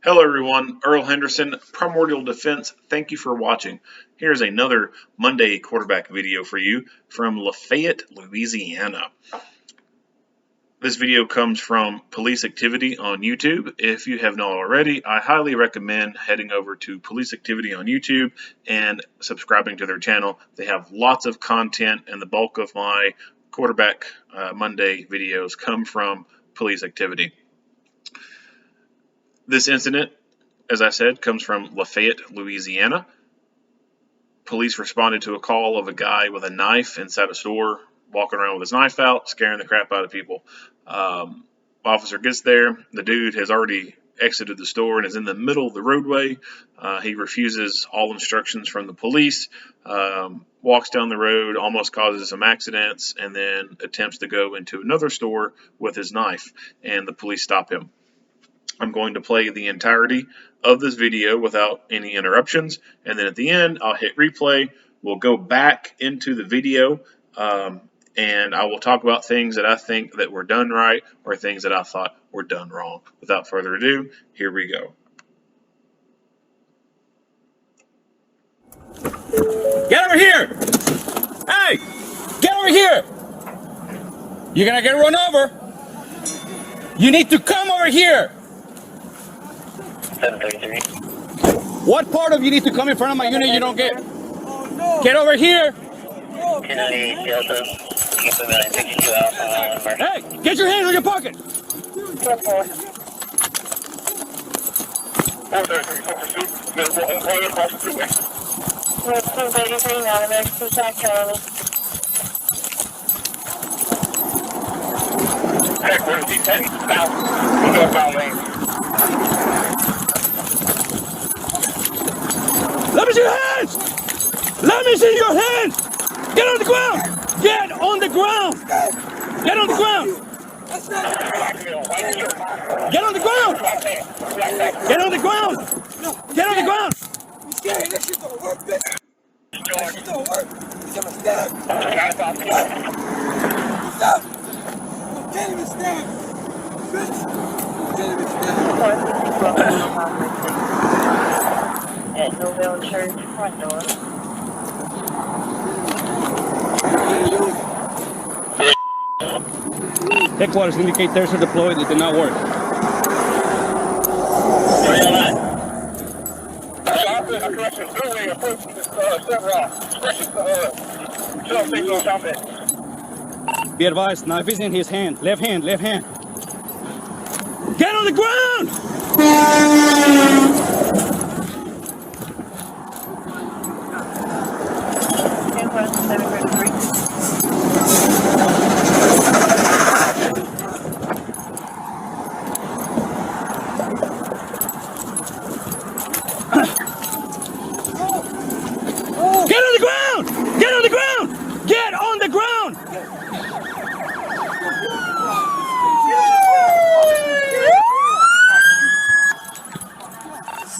Hello everyone, Earl Henderson, Primordial Defense. Thank you for watching. Here's another Monday quarterback video for you from Lafeyette, Louisiana. This video comes from Police Activity on YouTube. If you have not already, I highly recommend heading over to Police Activity on YouTube and subscribing to their channel. They have lots of content, and the bulk of my quarterback Monday videos come from Police Activity. This incident, as I said, comes from Lafeyette, Louisiana. Police responded to a call of a guy with a knife inside a store, walking around with his knife out, scaring the crap out of people. Officer gets there. The dude has already exited the store and is in the middle of the roadway. He refuses all instructions from the police, walks down the road, almost causes some accidents, and then attempts to go into another store with his knife, and the police stop him. I'm going to play the entirety of this video without any interruptions, and then at the end I'll hit replay. We'll go back into the video, and I will talk about things that I think that were done right or things that I thought were done wrong. Without further ado, here we go. Get over here! Hey! Get over here! You're gonna get run over. You need to come over here. 733. What part of you need to come in front of my unit you don't get? Get over here! Kennedy Delta. Keep them at 62 Alpha. Hey! Get your hands in your pocket! 4-4. 433 pursuit. Employee across the freeway. 233, non-emergency attack, Charlie. Heck, where's D10? South. We'll go down lane. Let me see your hands! Let me see your hands! Get on the ground! Get on the ground! Get on the ground! Get on the ground! Get on the ground! Get on the ground! You scared? That shit don't work, bitch. That shit don't work. He's gonna stab. Stop. You can't even stab. Bitch. You can't even stab. At Novell Church front door. Headquarters indicate theirs are deployed. It did not work. Be advised, knife is in his hand. Left hand, left hand. Get on the ground! Get on the ground! Get on the ground! Get on the ground!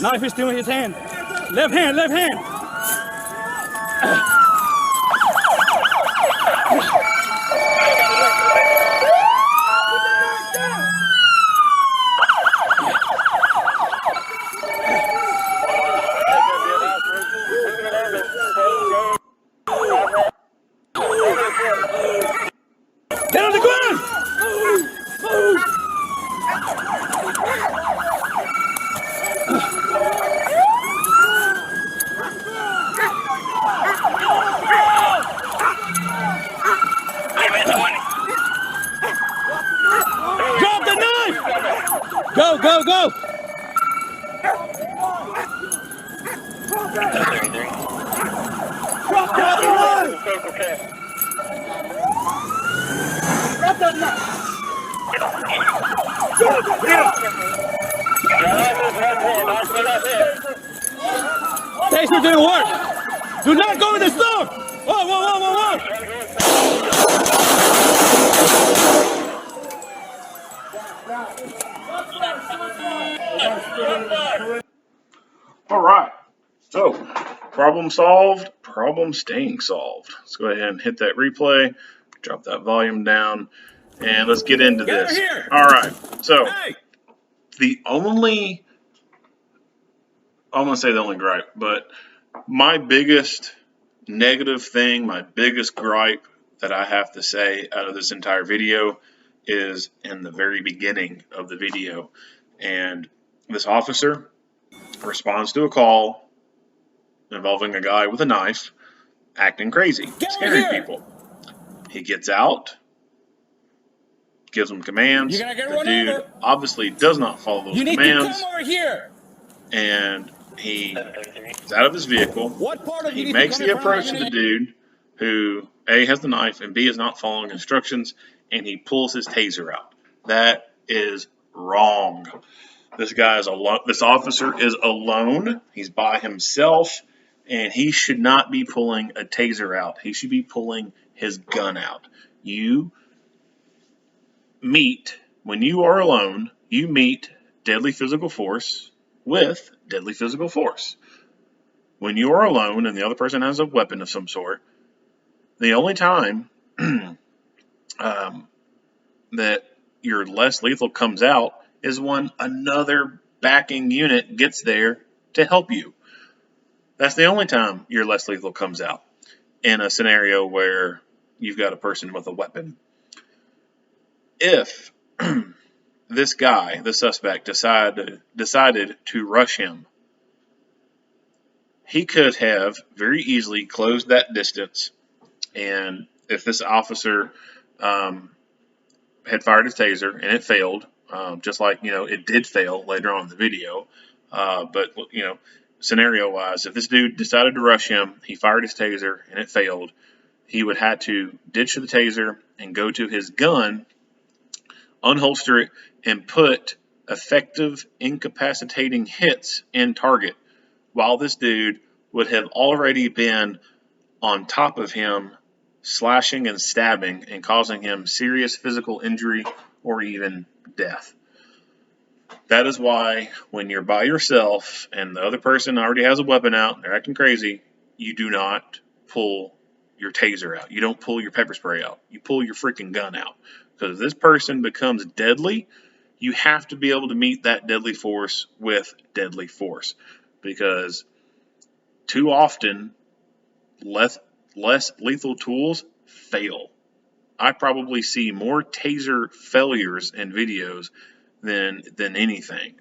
Knife is still in his hand. Left hand, left hand. Get on the ground! Drop the knife! Go, go, go! Drop the knife! Drop that knife! Taser didn't work! Do not go in the store! Whoa, whoa, whoa, whoa, whoa! All right, so problem solved, problem staying solved. Let's go ahead and hit that replay, drop that volume down, and let's get into this. All right, so the only I'm gonna say the only gripe, but my biggest negative thing, my biggest gripe that I have to say out of this entire video is in the very beginning of the video. And this officer responds to a call involving a guy with a knife acting crazy, scaring people. He gets out, gives them commands. You're gonna get The run dude over. obviously does not follow those You need commands, to come over here. and he is out of his vehicle. What part of you He need makes to the come from? approach to the dude who A, has the knife, and B, is not following instructions, and he pulls his taser out. That is wrong. This guy is alone. This officer is alone. He's by himself, and he should not be pulling a taser out. He should be pulling his gun out. You meet, when you are alone, you meet deadly physical force with deadly physical force. When you are alone and the other person has a weapon of some sort, the only time that your less lethal comes out is when another backing unit gets there to help you. That's the only time your less lethal comes out in a scenario where you've got a person with a weapon. If this guy, the suspect, decided to rush him, he could have very easily closed that distance. And if this officer had fired his taser and it failed, just like, it did fail later on in the video. But, scenario wise, if this dude decided to rush him, he fired his taser and it failed, he would have to ditch the taser and go to his gun, unholster it, and put effective incapacitating hits in target, while this dude would have already been on top of him, slashing and stabbing and causing him serious physical injury or even death. That is why when you're by yourself and the other person already has a weapon out and they're acting crazy, you do not pull your taser out. You don't pull your pepper spray out. You pull your freaking gun out. Because if this person becomes deadly, you have to be able to meet that deadly force with deadly force. Because too often, less lethal tools fail. I probably see more taser failures in videos than anything.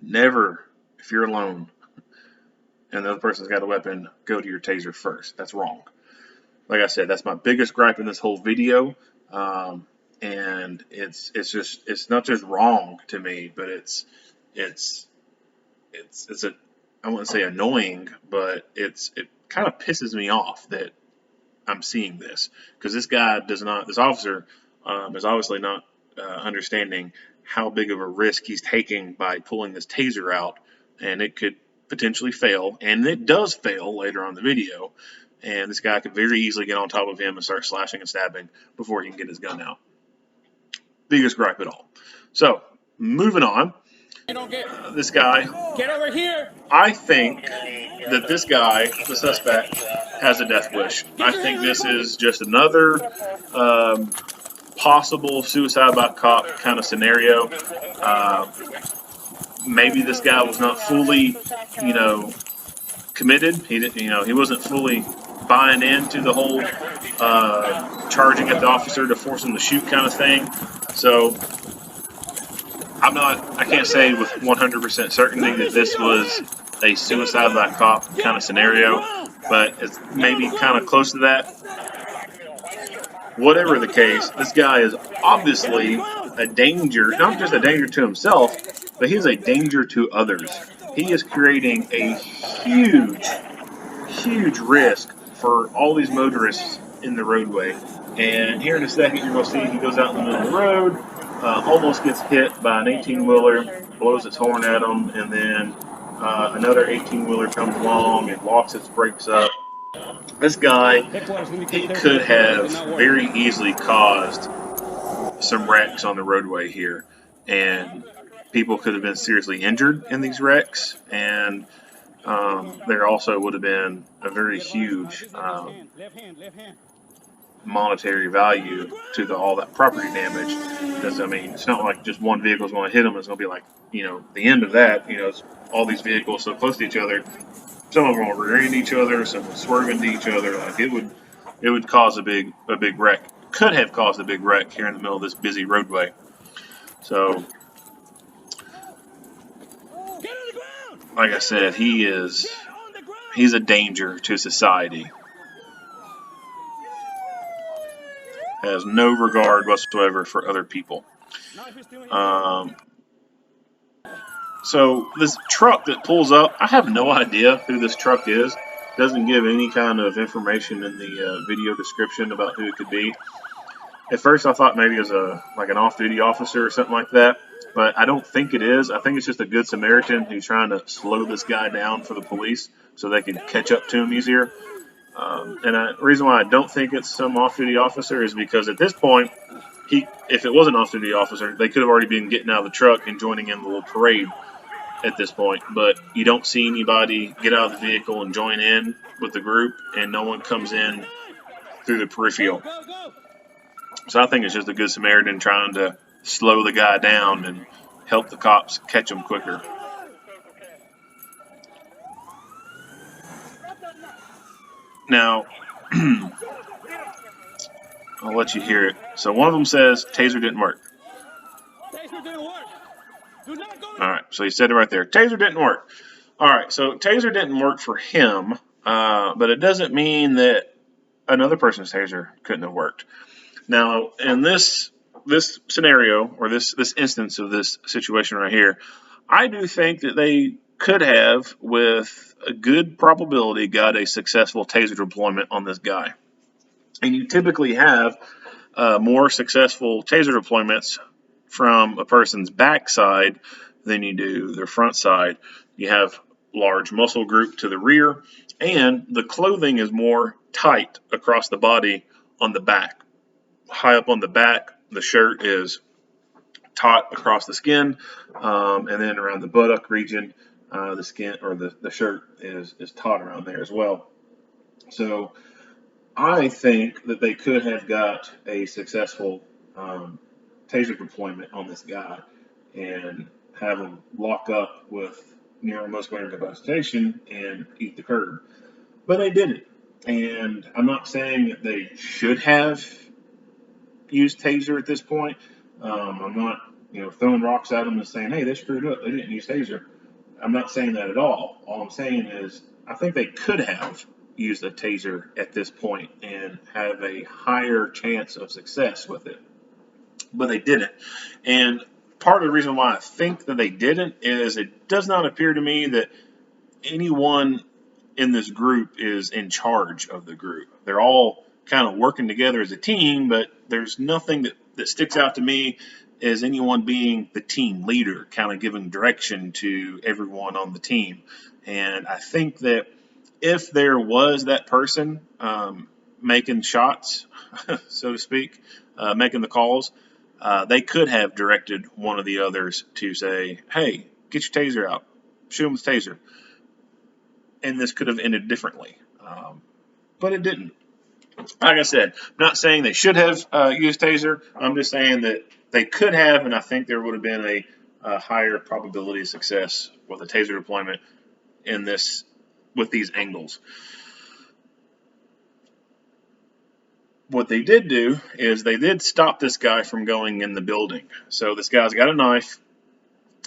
Never, if you're alone and the other person's got a weapon, go to your taser first. That's wrong. Like I said, that's my biggest gripe in this whole video. And it's not just wrong to me, but it's I wouldn't say annoying, but it kind of pisses me off that I'm seeing this, because this officer is obviously not understanding how big of a risk he's taking by pulling this taser out, and it could potentially fail, and it does fail later on in the video, and this guy could very easily get on top of him and start slashing and stabbing before he can get his gun out. Biggest gripe at all. So, moving on. This guy, Get over here. I think that this guy, the suspect, has a death wish. I think this is just another possible suicide by cop kind of scenario. Maybe this guy was not fully, committed. He wasn't fully buying into the whole charging at the officer to force him to shoot kind of thing. So I can't say with 100% certainty that this was a suicide by cop kind of scenario, but it's maybe kind of close to that. Whatever the case, this guy is obviously a danger, not just a danger to himself, but he's a danger to others. He is creating a huge risk for all these motorists in the roadway. And here in a second, you're going to see he goes out in the middle of the road, almost gets hit by an 18-wheeler, blows its horn at him, and then another 18-wheeler comes along and locks its brakes up. This guy, he could have very easily caused some wrecks on the roadway here, and people could have been seriously injured in these wrecks, and there also would have been a very huge monetary value to all that property damage. Because I mean, it's not like just one vehicle is going to hit them. It's going to be like, the end of that. It's all these vehicles so close to each other. Some of them will rear end each other. Some will swerve into each other. Like it would cause a big wreck. Could have caused a big wreck here in the middle of this busy roadway. So, like I said, he's a danger to society. Has no regard whatsoever for other people. So this truck that pulls up, I have no idea who this truck is. Doesn't give any kind of information in the video description about who it could be. At first, I thought maybe it was an off-duty officer or something like that, but I don't think it is. I think it's just a good Samaritan who's trying to slow this guy down for the police so they can catch up to him easier. The reason why I don't think it's some off-duty officer is because at this point, if it was an off-duty officer, they could have already been getting out of the truck and joining in the little parade at this point. But you don't see anybody get out of the vehicle and join in with the group, and no one comes in through the peripheral. So I think it's just a good Samaritan trying to slow the guy down and help the cops catch him quicker. Now, I'll let you hear it. So one of them says taser didn't work. Taser didn't work. Do not go. All right, so he said it right there. Taser didn't work. All right, so taser didn't work for him, but it doesn't mean that another person's taser couldn't have worked. Now, in this scenario, or this instance of this situation right here, I do think that they could have, with a good probability, got a successful taser deployment on this guy. And you typically have more successful taser deployments from a person's backside than you do their front side. You have large muscle group to the rear, and the clothing is more tight across the body on the back. High up on the back, the shirt is taut across the skin, and then around the buttock region, the skin or the shirt is taut around there as well. So I think that they could have got a successful taser deployment on this guy and have him lock up with neuromuscular incapacitation and eat the curb. But they didn't. And I'm not saying that they should have used taser at this point. I'm not, throwing rocks at them and saying, hey, they screwed up. They didn't use taser. I'm not saying that at all. All I'm saying is I think they could have used a taser at this point and have a higher chance of success with it. But they didn't. And part of the reason why I think that they didn't is it does not appear to me that anyone in this group is in charge of the group. They're all kind of working together as a team, but there's nothing that sticks out to me as anyone being the team leader, kind of giving direction to everyone on the team. And I think that if there was that person making shots, so to speak, making the calls, they could have directed one of the others to say, hey, get your taser out, shoot him with taser. And this could have ended differently. But it didn't. Like I said, I'm not saying they should have used taser. I'm just saying that they could have, and I think there would have been a higher probability of success with a taser deployment with these angles. What they did do is they did stop this guy from going in the building. So this guy's got a knife,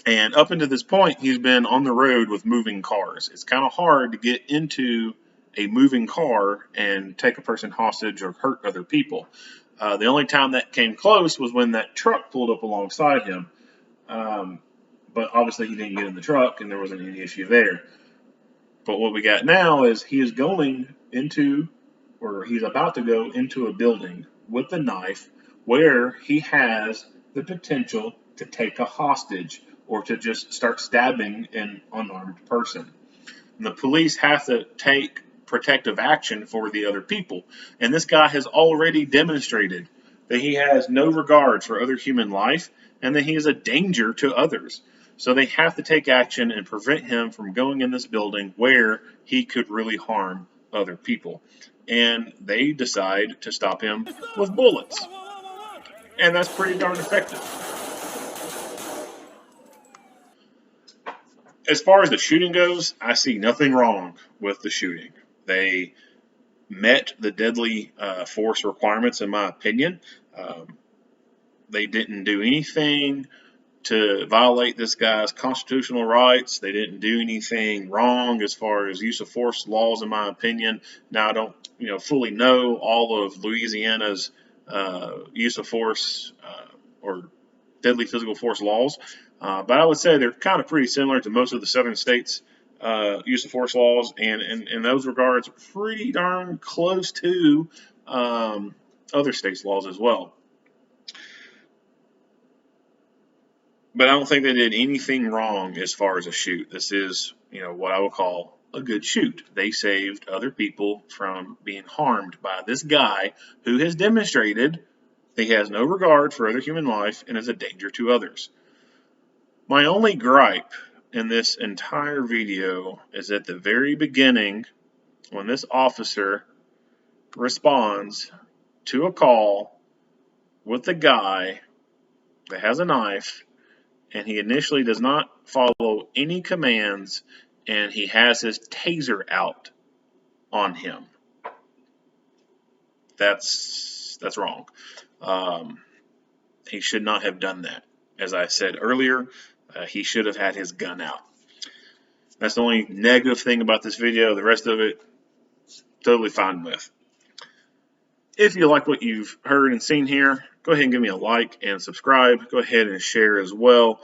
and up until this point, he's been on the road with moving cars. It's kind of hard to get into a moving car and take a person hostage or hurt other people. The only time that came close was when that truck pulled up alongside him. But obviously he didn't get in the truck and there wasn't any issue there. But what we got now is he's about to go into a building with a knife where he has the potential to take a hostage or to just start stabbing an unarmed person. And the police have to take protective action for the other people. And this guy has already demonstrated that he has no regard for other human life and that he is a danger to others. So they have to take action and prevent him from going in this building where he could really harm other people. And they decide to stop him with bullets. And that's pretty darn effective. As far as the shooting goes, I see nothing wrong with the shooting. They met the deadly force requirements, in my opinion. They didn't do anything to violate this guy's constitutional rights. They didn't do anything wrong as far as use of force laws, in my opinion. Now, I don't, fully know all of Louisiana's use of force or deadly physical force laws, but I would say they're kind of pretty similar to most of the southern states' use of force laws, and in those regards, pretty darn close to other states' laws as well. But I don't think they did anything wrong as far as a shoot. This is, what I would call a good shoot. They saved other people from being harmed by this guy who has demonstrated he has no regard for other human life and is a danger to others. My only gripe in this entire video is at the very beginning when this officer responds to a call with a guy that has a knife, and he initially does not follow any commands, and he has his taser out on him. That's wrong. He should not have done that. As I said earlier, he should have had his gun out. That's the only negative thing about this video. The rest of it, totally fine with. If you like what you've heard and seen here, go ahead and give me a like and subscribe. Go ahead and share as well.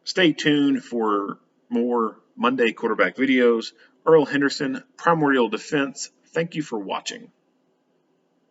Stay tuned for more Monday quarterback videos. Earl Henderson, Primordial Defense. Thank you for watching.